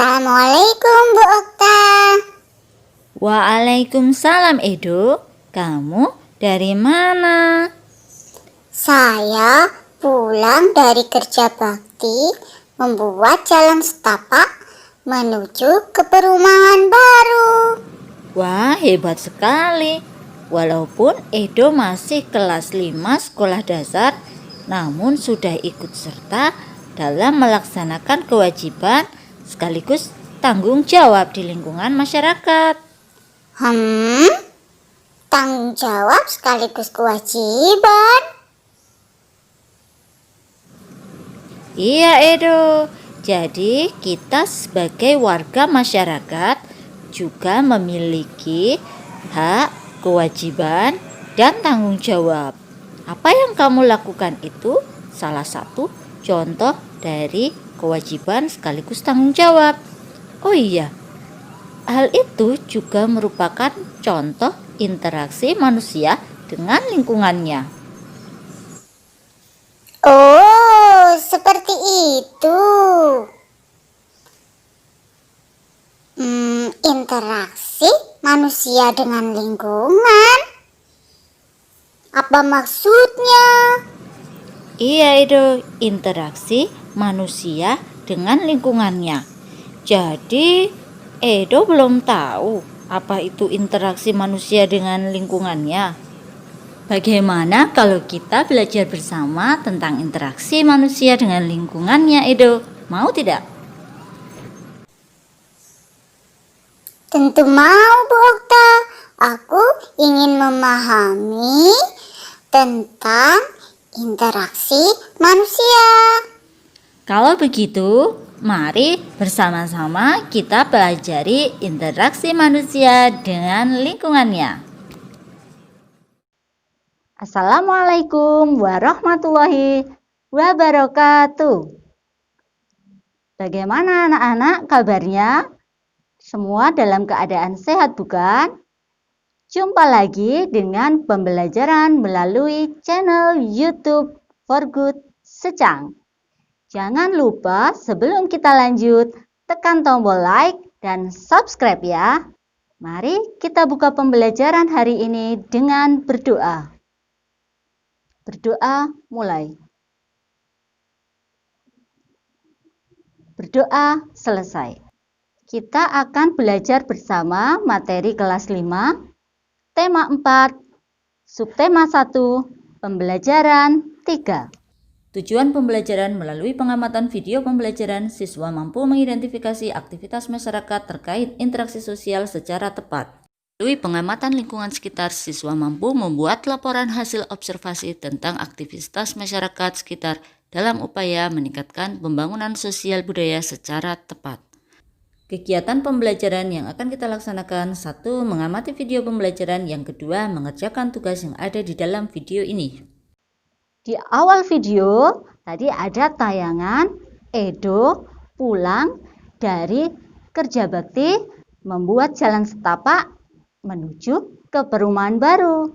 Assalamualaikum Bu Okta. Waalaikumsalam Edo. Kamu dari mana? Saya pulang dari kerja bakti membuat jalan setapak menuju ke perumahan baru. Wah, hebat sekali. Walaupun Edo masih kelas 5 sekolah dasar, namun sudah ikut serta dalam melaksanakan kewajiban sekaligus tanggung jawab di lingkungan masyarakat. Tanggung jawab sekaligus kewajiban. Iya Edo, jadi kita sebagai warga masyarakat juga memiliki hak, kewajiban, dan tanggung jawab. Apa yang kamu lakukan itu salah satu contoh dari kewajiban sekaligus tanggung jawab. Oh iya, hal itu juga merupakan contoh interaksi manusia dengan lingkungannya. Oh, seperti itu. Interaksi manusia dengan lingkungan. Apa maksudnya? Iya Edo, interaksi manusia dengan lingkungannya. Jadi Edo belum tahu apa itu interaksi manusia dengan lingkungannya. Bagaimana kalau kita belajar bersama tentang interaksi manusia dengan lingkungannya Edo? Mau tidak? Tentu mau Bu Okta. Aku ingin memahami tentang interaksi manusia. Kalau begitu, mari bersama-sama kita pelajari interaksi manusia dengan lingkungannya. Assalamualaikum warahmatullahi wabarakatuh. Bagaimana anak-anak kabarnya? Semua dalam keadaan sehat bukan? Jumpa lagi dengan pembelajaran melalui channel YouTube For Good Secang. Jangan lupa sebelum kita lanjut, tekan tombol like dan subscribe ya. Mari kita buka pembelajaran hari ini dengan berdoa. Berdoa mulai. Berdoa selesai. Kita akan belajar bersama materi kelas 5, tema 4, subtema 1, pembelajaran 3. Tujuan pembelajaran melalui pengamatan video pembelajaran, siswa mampu mengidentifikasi aktivitas masyarakat terkait interaksi sosial secara tepat. Melalui pengamatan lingkungan sekitar, siswa mampu membuat laporan hasil observasi tentang aktivitas masyarakat sekitar dalam upaya meningkatkan pembangunan sosial budaya secara tepat. Kegiatan pembelajaran yang akan kita laksanakan: 1. Mengamati video pembelajaran. Yang kedua, mengerjakan tugas yang ada di dalam video ini. Di awal video tadi ada tayangan Edo pulang dari kerja bakti membuat jalan setapak menuju ke perumahan baru.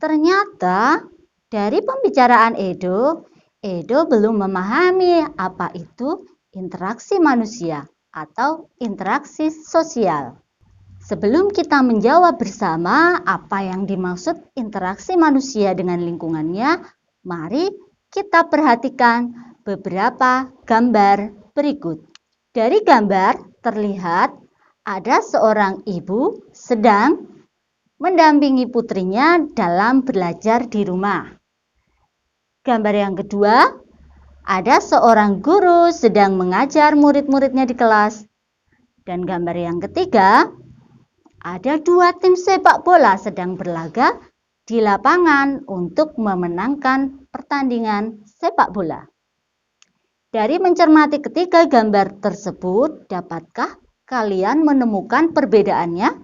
Ternyata dari pembicaraan Edo belum memahami apa itu interaksi manusia atau interaksi sosial. Sebelum kita menjawab bersama apa yang dimaksud interaksi manusia dengan lingkungannya, mari kita perhatikan beberapa gambar berikut. Dari gambar terlihat ada seorang ibu sedang mendampingi putrinya dalam belajar di rumah. Gambar yang kedua, ada seorang guru sedang mengajar murid-muridnya di kelas. Dan gambar yang ketiga, ada 2 tim sepak bola sedang berlaga di lapangan untuk memenangkan pertandingan sepak bola. Dari mencermati ketiga gambar tersebut, dapatkah kalian menemukan perbedaannya?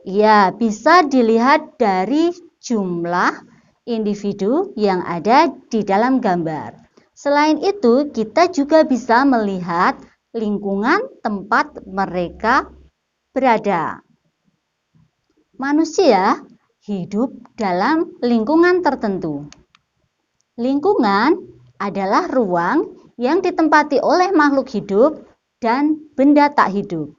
Ya, bisa dilihat dari jumlah individu yang ada di dalam gambar. Selain itu, kita juga bisa melihat lingkungan tempat mereka berada. Manusia hidup dalam lingkungan tertentu. Lingkungan adalah ruang yang ditempati oleh makhluk hidup dan benda tak hidup.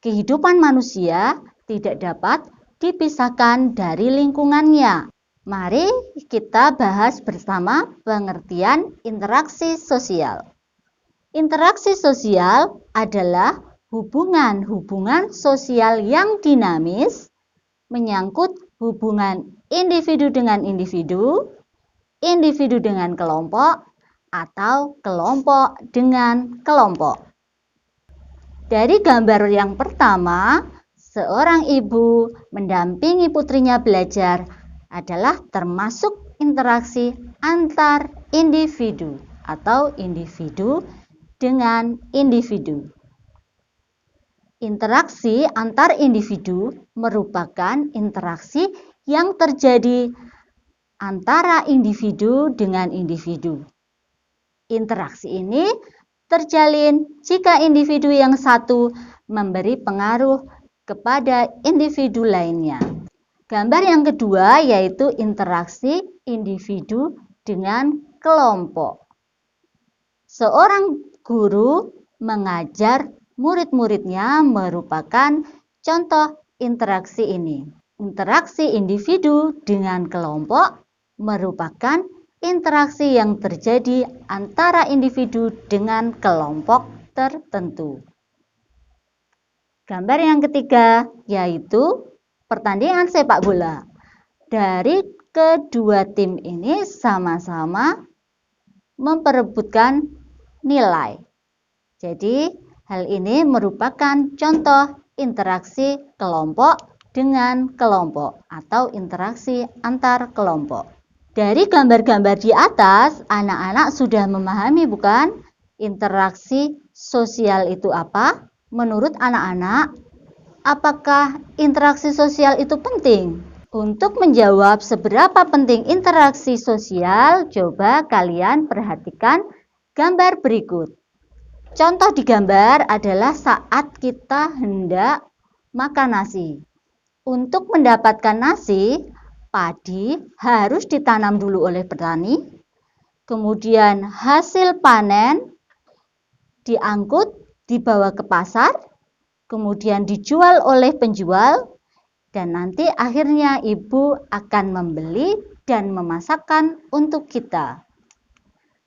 Kehidupan manusia tidak dapat dipisahkan dari lingkungannya. Mari kita bahas bersama pengertian interaksi sosial. Interaksi sosial adalah hubungan-hubungan sosial yang dinamis, menyangkut hubungan individu dengan individu, individu dengan kelompok, atau kelompok dengan kelompok. Dari gambar yang pertama, seorang ibu mendampingi putrinya belajar adalah termasuk interaksi antar individu atau individu dengan individu. Interaksi antar individu merupakan interaksi yang terjadi antara individu dengan individu. Interaksi ini terjalin jika individu yang satu memberi pengaruh kepada individu lainnya. Gambar yang kedua yaitu interaksi individu dengan kelompok. Seorang guru mengajar murid-muridnya merupakan contoh interaksi ini. Interaksi individu dengan kelompok merupakan interaksi yang terjadi antara individu dengan kelompok tertentu. Gambar yang ketiga yaitu pertandingan sepak bola. Dari kedua tim ini sama-sama memperebutkan nilai. Jadi, hal ini merupakan contoh interaksi kelompok dengan kelompok atau interaksi antar kelompok. Dari gambar-gambar di atas, anak-anak sudah memahami bukan interaksi sosial itu apa? Menurut anak-anak, apakah interaksi sosial itu penting? Untuk menjawab seberapa penting interaksi sosial, coba kalian perhatikan gambar berikut. Contoh di gambar adalah saat kita hendak makan nasi. Untuk mendapatkan nasi, padi harus ditanam dulu oleh petani, kemudian hasil panen diangkut, dibawa ke pasar, kemudian dijual oleh penjual, dan nanti akhirnya ibu akan membeli dan memasakkan untuk kita.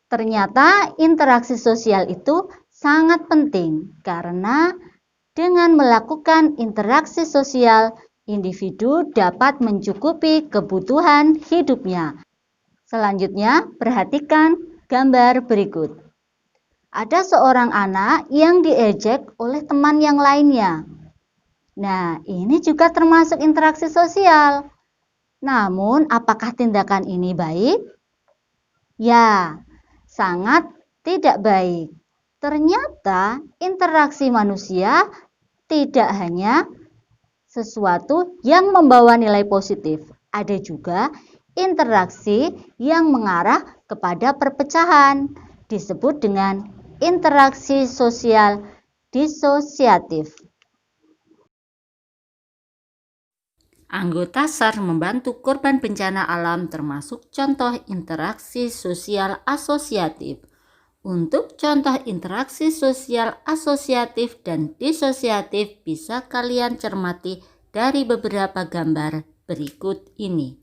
Ternyata interaksi sosial itu sangat penting karena dengan melakukan interaksi sosial, individu dapat mencukupi kebutuhan hidupnya. Selanjutnya, perhatikan gambar berikut. Ada seorang anak yang diejek oleh teman yang lainnya. Nah, ini juga termasuk interaksi sosial. Namun, apakah tindakan ini baik? Ya, sangat tidak baik. Ternyata interaksi manusia tidak hanya sesuatu yang membawa nilai positif. Ada juga interaksi yang mengarah kepada perpecahan, disebut dengan interaksi sosial disosiatif. Anggota SAR membantu korban bencana alam termasuk contoh interaksi sosial asosiatif. Untuk contoh interaksi sosial asosiatif dan disosiatif bisa kalian cermati dari beberapa gambar berikut ini.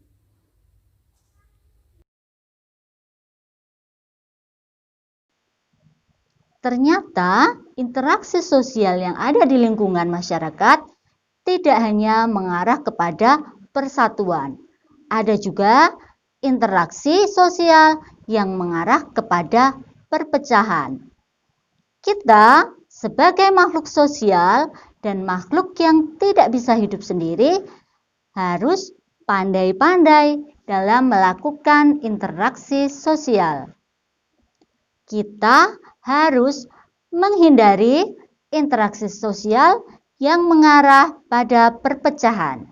Ternyata interaksi sosial yang ada di lingkungan masyarakat tidak hanya mengarah kepada persatuan. Ada juga interaksi sosial yang mengarah kepada perpecahan. Kita sebagai makhluk sosial dan makhluk yang tidak bisa hidup sendiri harus pandai-pandai dalam melakukan interaksi sosial. Kita harus menghindari interaksi sosial yang mengarah pada perpecahan.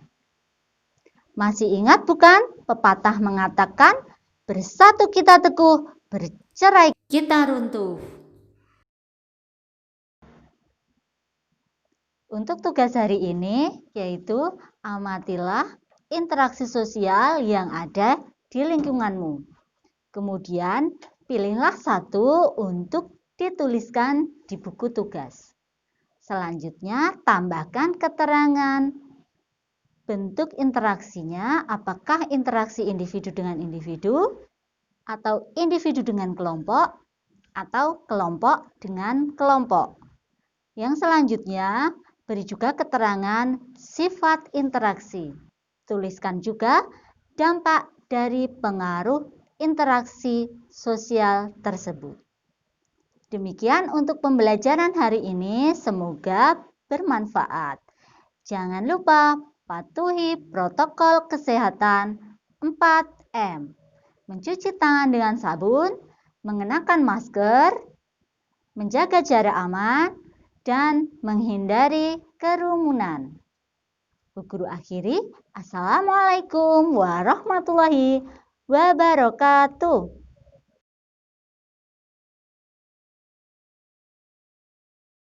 Masih ingat bukan pepatah mengatakan bersatu kita teguh, bercerai kita runtuh. Untuk tugas hari ini yaitu amatilah interaksi sosial yang ada di lingkunganmu. Kemudian pilihlah satu untuk dituliskan di buku tugas. Selanjutnya, tambahkan keterangan. Bentuk interaksinya, apakah interaksi individu dengan individu, atau individu dengan kelompok, atau kelompok dengan kelompok. Yang selanjutnya, beri juga keterangan sifat interaksi. Tuliskan juga dampak dari pengaruh interaksi sosial tersebut. Demikian untuk pembelajaran hari ini, semoga bermanfaat. Jangan lupa patuhi protokol kesehatan 4M. Mencuci tangan dengan sabun, mengenakan masker, menjaga jarak aman, dan menghindari kerumunan. Bu Guru akhiri, Assalamualaikum warahmatullahi wabarakatuh.